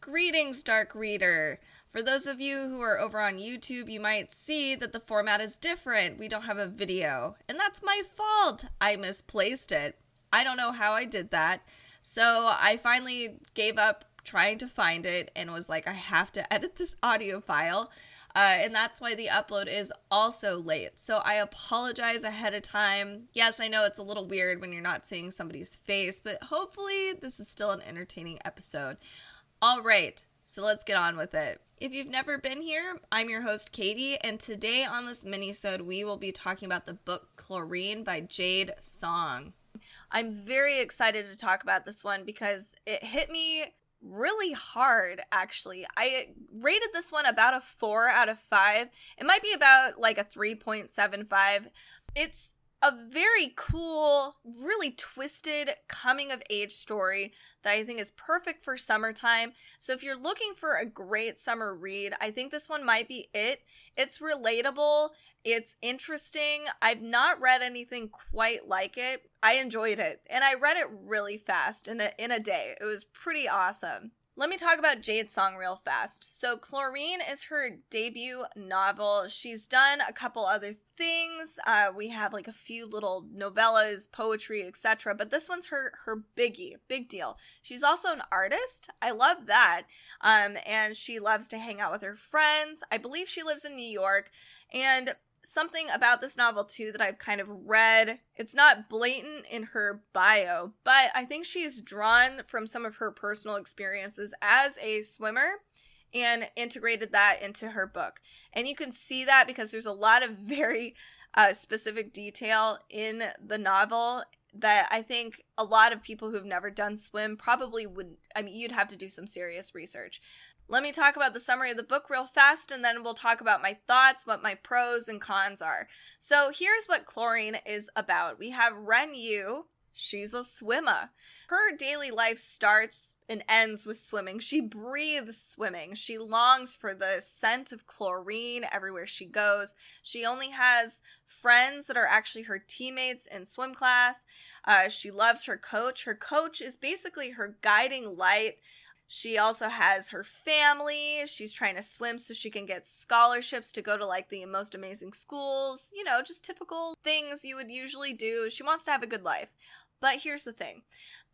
Greetings, Dark Reader. For those of you who are over on YouTube, you might see that the format is different. We don't have a video, and that's my fault. I misplaced it. I don't know how I did that. So I finally gave up trying to find it and was like, I have to edit this audio file. And that's why the upload is also late. So I apologize ahead of time. Yes, I know it's a little weird when you're not seeing somebody's face, but hopefully this is still an entertaining episode. All right, so let's get on with it. If you've never been here, I'm your host, Katie, and today on this minisode, we will be talking about the book Chlorine by Jade Song. I'm very excited to talk about this one because it hit me really hard, actually. I rated this one about a 4 out of 5. It might be about like a 3.75. It's a very cool, really twisted coming-of-age story that I think is perfect for summertime. So if you're looking for a great summer read, I think this one might be it. It's relatable. It's interesting. I've not read anything quite like it. I enjoyed it, and I read it really fast in a day. It was pretty awesome. Let me talk about Jade Song real fast. So Chlorine is her debut novel. She's done a couple other things. We have like a few little novellas, poetry, etc. But this one's her biggie, big deal. She's also an artist. I love that. And she loves to hang out with her friends. I believe she lives in New York. And something about this novel too that I've kind of read, it's not blatant in her bio, but I think she's drawn from some of her personal experiences as a swimmer and integrated that into her book. And you can see that because there's a lot of very specific detail in the novel that I think a lot of people who've never done swim probably would, you'd have to do some serious research. Let me talk about the summary of the book real fast, and then we'll talk about my thoughts, what my pros and cons are. So here's what Chlorine is about. We have Ren Yu. She's a swimmer. Her daily life starts and ends with swimming. She breathes swimming. She longs for the scent of chlorine everywhere she goes. She only has friends that are actually her teammates in swim class. She loves her coach. Her coach is basically her guiding light. She also has her family. She's trying to swim so she can get scholarships to go to like the most amazing schools. You know, just typical things you would usually do. She wants to have a good life. But here's the thing.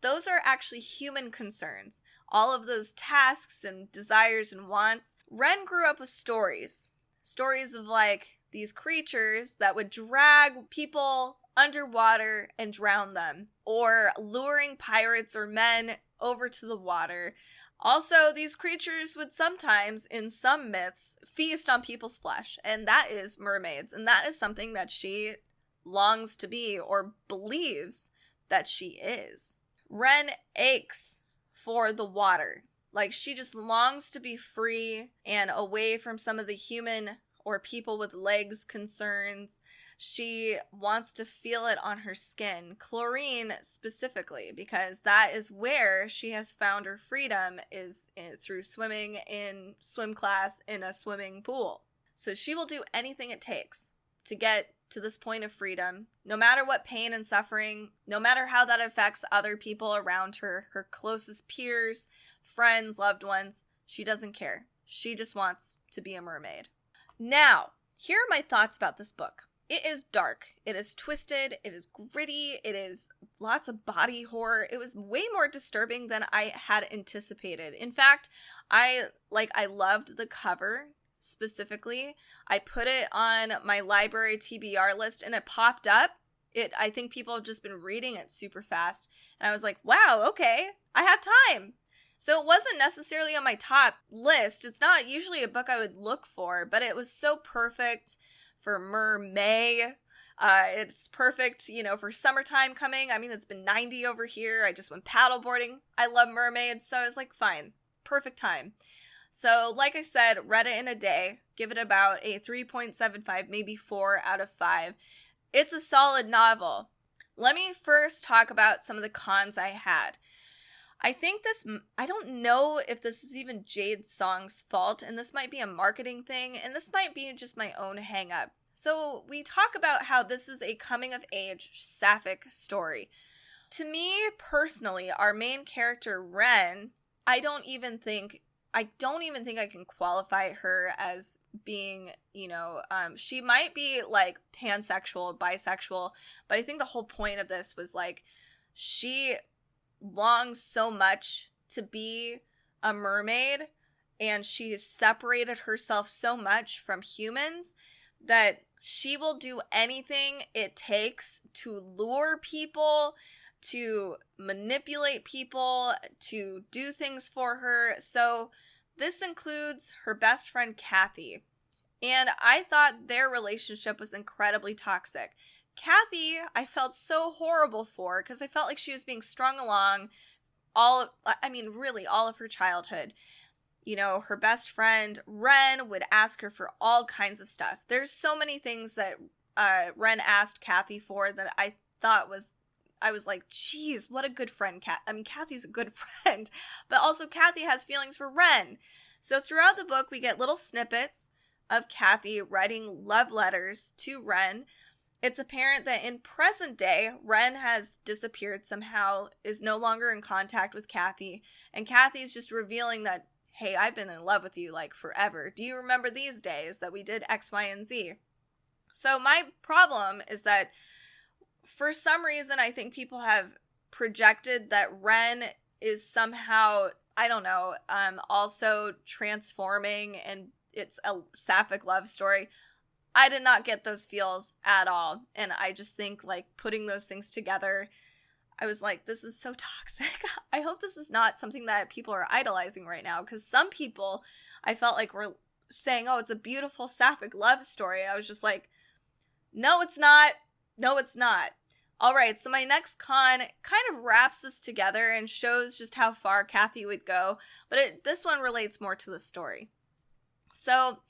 Those are actually human concerns. All of those tasks and desires and wants. Ren grew up with stories. Stories of like these creatures that would drag people underwater and drown them. Or luring pirates or men over to the water. Also, these creatures would sometimes, in some myths, feast on people's flesh, and that is mermaids, and that is something that she longs to be or believes that she is. Ren aches for the water. Like, she just longs to be free and away from some of the human or people with legs concerns. She wants to feel it on her skin. Chlorine specifically, because that is where she has found her freedom, is through swimming in swim class in a swimming pool. So she will do anything it takes to get to this point of freedom, no matter what pain and suffering, no matter how that affects other people around her, her closest peers, friends, loved ones. She doesn't care. She just wants to be a mermaid. Now, here are my thoughts about this book. It is dark, it is twisted, it is gritty, it is lots of body horror. It was way more disturbing than I had anticipated. In fact, I loved the cover specifically. I put it on my library TBR list and it popped up. I think people have just been reading it super fast. And I was like, wow, okay, I have time. So it wasn't necessarily on my top list. It's not usually a book I would look for, but it was so perfect for Mermay. It's perfect, for summertime coming. I mean, it's been 90 over here. I just went paddleboarding. I love mermaids, so I was like, fine, perfect time. So like I said, read it in a day. Give it about a 3.75, maybe 4 out of 5. It's a solid novel. Let me first talk about some of the cons I had. I don't know if this is even Jade Song's fault, and this might be a marketing thing, and this might be just my own hang-up. So we talk about how this is a coming-of-age sapphic story. To me, personally, our main character, Ren, I don't even think I don't even think I can qualify her as being, she might be like pansexual, bisexual, but I think the whole point of this was like, she longs so much to be a mermaid, and she has separated herself so much from humans that she will do anything it takes to lure people, to manipulate people, to do things for her. So this includes her best friend Kathy. And I thought their relationship was incredibly toxic. Kathy, I felt so horrible for, because I felt like she was being strung along really all of her childhood. Her best friend, Ren, would ask her for all kinds of stuff. There's so many things that Ren asked Kathy for that I was like, geez, what a good friend, Kathy's a good friend. But also Kathy has feelings for Ren. So throughout the book, we get little snippets of Kathy writing love letters to Ren. It's apparent that in present day, Ren has disappeared somehow, is no longer in contact with Kathy, and Kathy's just revealing that, hey, I've been in love with you like forever. Do you remember these days that we did X, Y, and Z? So my problem is that for some reason, I think people have projected that Ren is somehow, I don't know, also transforming, and it's a sapphic love story. I did not get those feels at all. And I just think, like, putting those things together, I was like, this is so toxic. I hope this is not something that people are idolizing right now, because some people, I felt like, were saying, oh, it's a beautiful sapphic love story. I was just like, no, it's not. No, it's not. All right, so my next con kind of wraps this together and shows just how far Kathy would go, but this one relates more to the story. So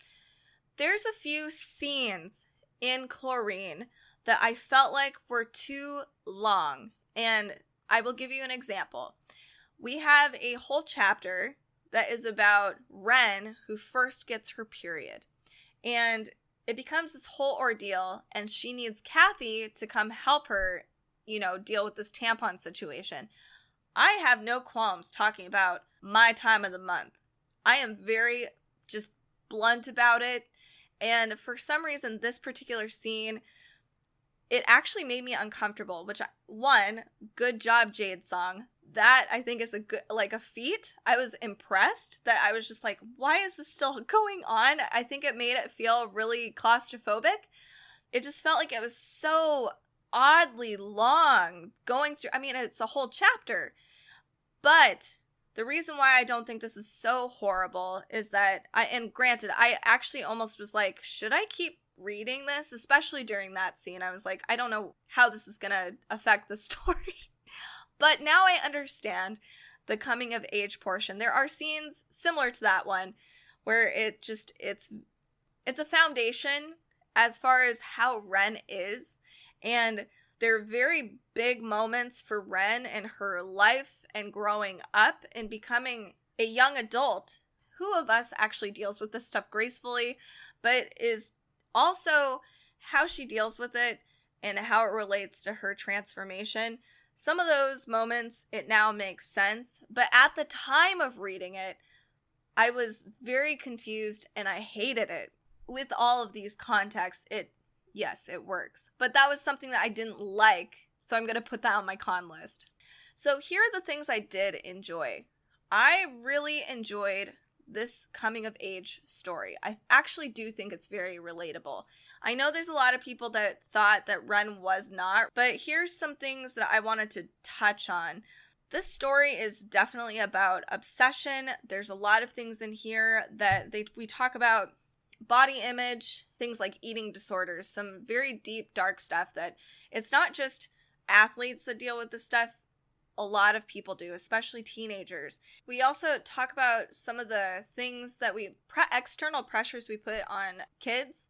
there's a few scenes in Chlorine that I felt like were too long, and I will give you an example. We have a whole chapter that is about Ren, who first gets her period, and it becomes this whole ordeal, and she needs Kathy to come help her, deal with this tampon situation. I have no qualms talking about my time of the month. I am very just blunt about it. And for some reason, this particular scene, it actually made me uncomfortable, which, one, good job, Jade song. That, I think, is a feat. I was impressed that I was just like, why is this still going on? I think it made it feel really claustrophobic. It just felt like it was so oddly long going through. It's a whole chapter. But the reason why I don't think this is so horrible is that, and granted, I actually almost was like, should I keep reading this? Especially during that scene. I was like, I don't know how this is going to affect the story. But now I understand the coming of age portion. There are scenes similar to that one where it's a foundation as far as how Ren is. And there are very big moments for Ren and her life and growing up and becoming a young adult. Who of us actually deals with this stuff gracefully, but is also how she deals with it and how it relates to her transformation. Some of those moments, it now makes sense, but at the time of reading it, I was very confused and I hated it. With all of these contexts, yes, it works. But that was something that I didn't like, so I'm going to put that on my con list. So here are the things I did enjoy. I really enjoyed this coming of age story. I actually do think it's very relatable. I know there's a lot of people that thought that Ren was not, but here's some things that I wanted to touch on. This story is definitely about obsession. There's a lot of things in here that we talk about body image, things like eating disorders, some very deep, dark stuff that it's not just athletes that deal with this stuff. A lot of people do, especially teenagers. We also talk about some of the things that external pressures we put on kids.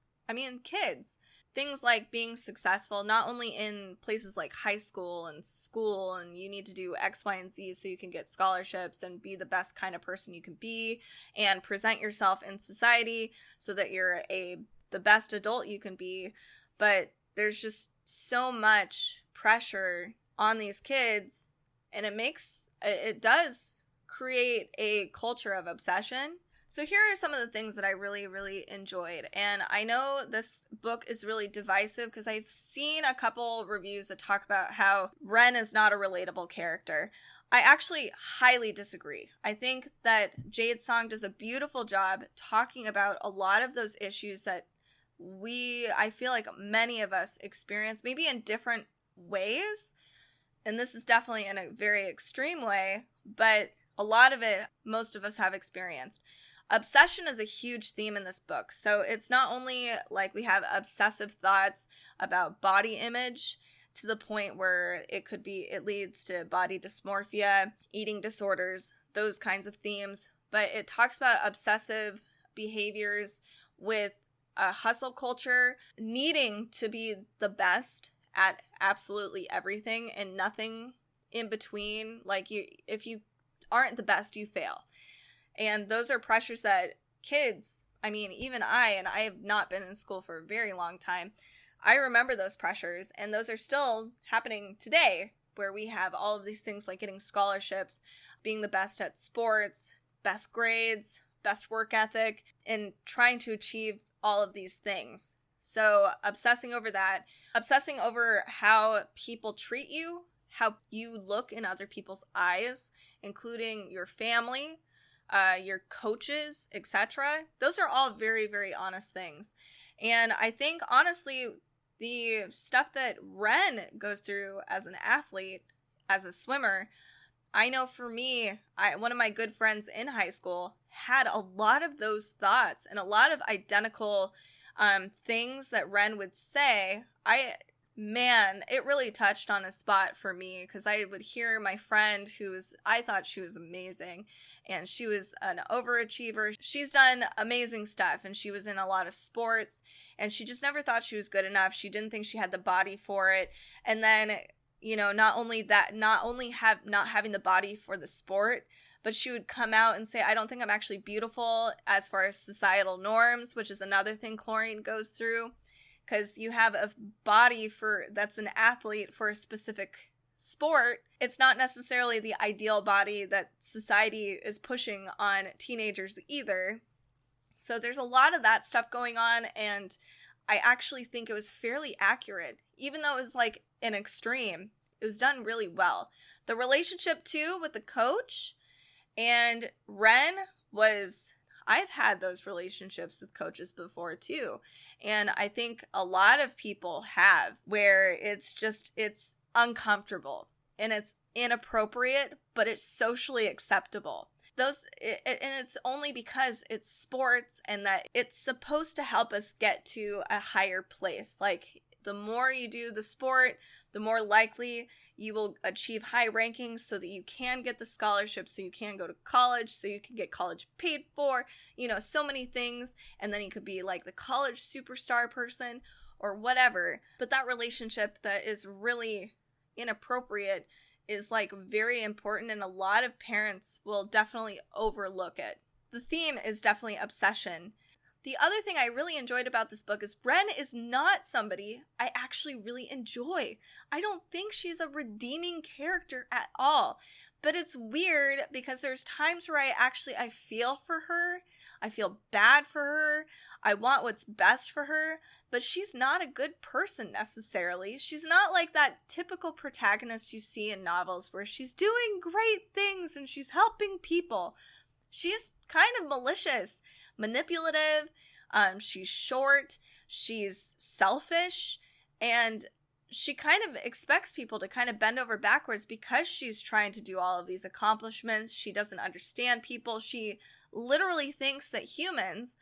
Kids. Things like being successful, not only in places like high school and school, and you need to do X, Y, and Z so you can get scholarships and be the best kind of person you can be and present yourself in society so that you're the best adult you can be. But there's just so much pressure on these kids, and it does create a culture of obsession. So here are some of the things that I really, really enjoyed. And I know this book is really divisive because I've seen a couple reviews that talk about how Ren is not a relatable character. I actually highly disagree. I think that Jade's song does a beautiful job talking about a lot of those issues that I feel like many of us experience, maybe in different ways. And this is definitely in a very extreme way, but a lot of it, most of us have experienced. Obsession is a huge theme in this book. So it's not only like we have obsessive thoughts about body image to the point where it leads to body dysmorphia, eating disorders, those kinds of themes, but it talks about obsessive behaviors with a hustle culture, needing to be the best at absolutely everything and nothing in between. Like if you aren't the best, you fail. And those are pressures that kids, I mean, even and I have not been in school for a very long time, I remember those pressures, and those are still happening today, where we have all of these things like getting scholarships, being the best at sports, best grades, best work ethic, and trying to achieve all of these things. So obsessing over that, obsessing over how people treat you, how you look in other people's eyes, including your family, your coaches, etc. Those are all very, very honest things. And I think, honestly, the stuff that Ren goes through as an athlete, as a swimmer, I know for me, one of my good friends in high school had a lot of those thoughts and a lot of identical things that Ren would say. It really touched on a spot for me, because I would hear my friend I thought she was amazing, and she was an overachiever. She's done amazing stuff, and she was in a lot of sports, and she just never thought she was good enough. She didn't think she had the body for it. And then, not having the body for the sport, but she would come out and say, I don't think I'm actually beautiful as far as societal norms, which is another thing Chlorine goes through. Because you have a body that's an athlete for a specific sport. It's not necessarily the ideal body that society is pushing on teenagers either. So there's a lot of that stuff going on, and I actually think it was fairly accurate. Even though it was like an extreme, it was done really well. The relationship too with the coach and Ren I've had those relationships with coaches before too. And I think a lot of people have, where it's uncomfortable and it's inappropriate, but it's socially acceptable. And it's only because it's sports and that it's supposed to help us get to a higher place. Like, the more you do the sport, the more likely you will achieve high rankings so that you can get the scholarship, so you can go to college, so you can get college paid for, so many things. And then you could be like the college superstar person or whatever. But that relationship that is really inappropriate is like very important, and a lot of parents will definitely overlook it. The theme is definitely obsession. The other thing I really enjoyed about this book is Ren is not somebody I actually really enjoy. I don't think she's a redeeming character at all. But it's weird because there's times where I feel for her. I feel bad for her. I want what's best for her. But she's not a good person necessarily. She's not like that typical protagonist you see in novels where she's doing great things and she's helping people. She's kind of malicious, manipulative, she's short, she's selfish, and she kind of expects people to kind of bend over backwards because she's trying to do all of these accomplishments. She doesn't understand people. She literally thinks that humans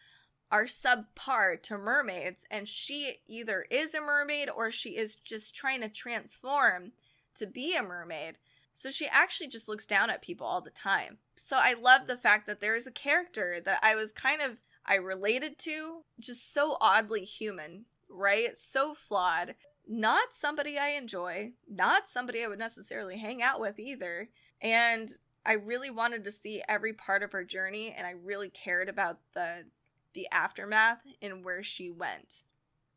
are subpar to mermaids, and she either is a mermaid or she is just trying to transform to be a mermaid. So she actually just looks down at people all the time. So I love the fact that there is a character that I related to, just so oddly human, right? So flawed. Not somebody I enjoy, not somebody I would necessarily hang out with either. And I really wanted to see every part of her journey, and I really cared about the aftermath and where she went.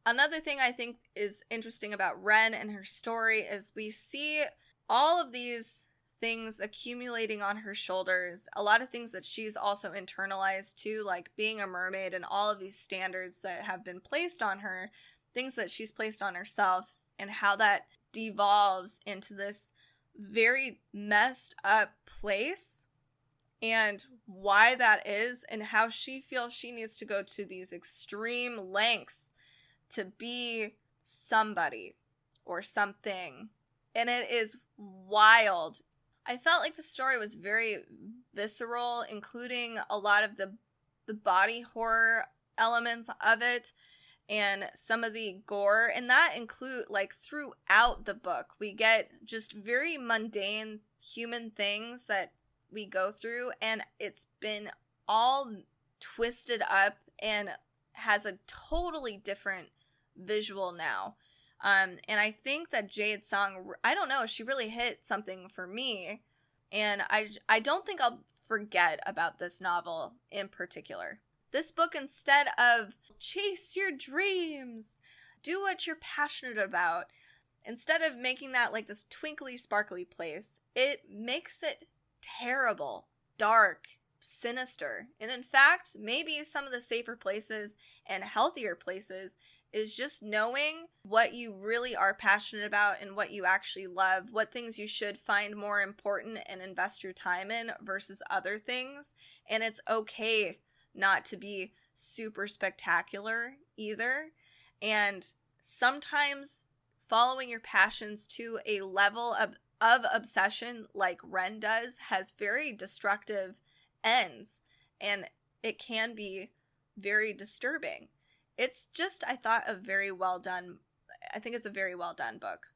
Another thing I think is interesting about Ren and her story is we see all of these things accumulating on her shoulders, a lot of things that she's also internalized too, like being a mermaid and all of these standards that have been placed on her, things that she's placed on herself, and how that devolves into this very messed up place, and why that is, and how she feels she needs to go to these extreme lengths to be somebody or something. And it is wild. I felt like the story was very visceral, including a lot of the body horror elements of it and some of the gore. And that include, like, throughout the book, we get just very mundane human things that we go through, and it's been all twisted up and has a totally different visual now. And I think that Jade's song, I don't know, she really hit something for me. And I don't think I'll forget about this novel in particular. This book, instead of chase your dreams, do what you're passionate about, instead of making that like this twinkly, sparkly place, it makes it terrible, dark, sinister. And in fact, maybe some of the safer places and healthier places is just knowing what you really are passionate about and what you actually love, what things you should find more important and invest your time in versus other things. And it's okay not to be super spectacular either. And sometimes following your passions to a level of obsession like Ren does has very destructive ends, and it can be very disturbing. It's just, I thought, I think it's a very well done book.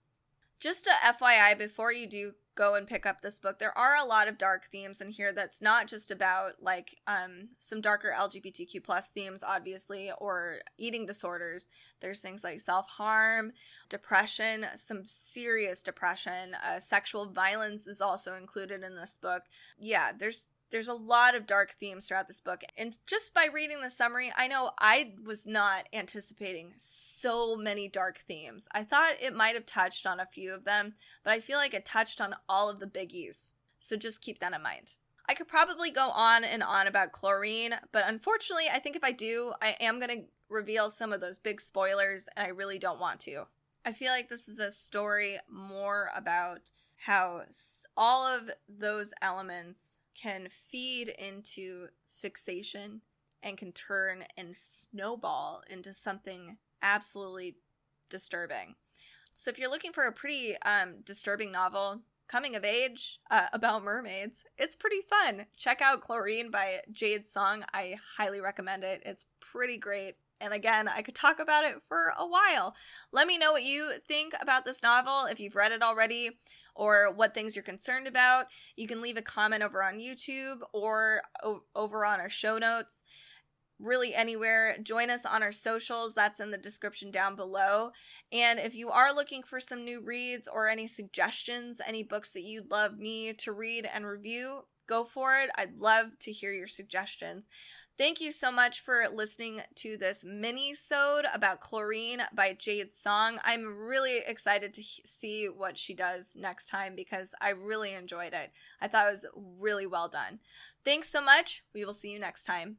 Just a FYI, before you do go and pick up this book, there are a lot of dark themes in here that's not just about, like, some darker LGBTQ plus themes, obviously, or eating disorders. There's things like self-harm, depression, some serious depression, sexual violence is also included in this book. Yeah, there's a lot of dark themes throughout this book. And just by reading the summary, I know I was not anticipating so many dark themes. I thought it might have touched on a few of them, but I feel like it touched on all of the biggies. So just keep that in mind. I could probably go on and on about Chlorine, but unfortunately, I think if I do, I am going to reveal some of those big spoilers, and I really don't want to. I feel like this is a story more about how all of those elements can feed into fixation and can turn and snowball into something absolutely disturbing. So if you're looking for a pretty disturbing novel, coming of age, about mermaids, it's pretty fun. Check out Chlorine by Jade Song. I highly recommend it. It's pretty great. And again, I could talk about it for a while. Let me know what you think about this novel, if you've read it already, or what things you're concerned about. You can leave a comment over on YouTube or over on our show notes. Really anywhere. Join us on our socials. That's in the description down below. And if you are looking for some new reads or any suggestions, any books that you'd love me to read and review, go for it. I'd love to hear your suggestions. Thank you so much for listening to this mini-sode about Chlorine by Jade Song. I'm really excited to see what she does next time because I really enjoyed it. I thought it was really well done. Thanks so much. We will see you next time.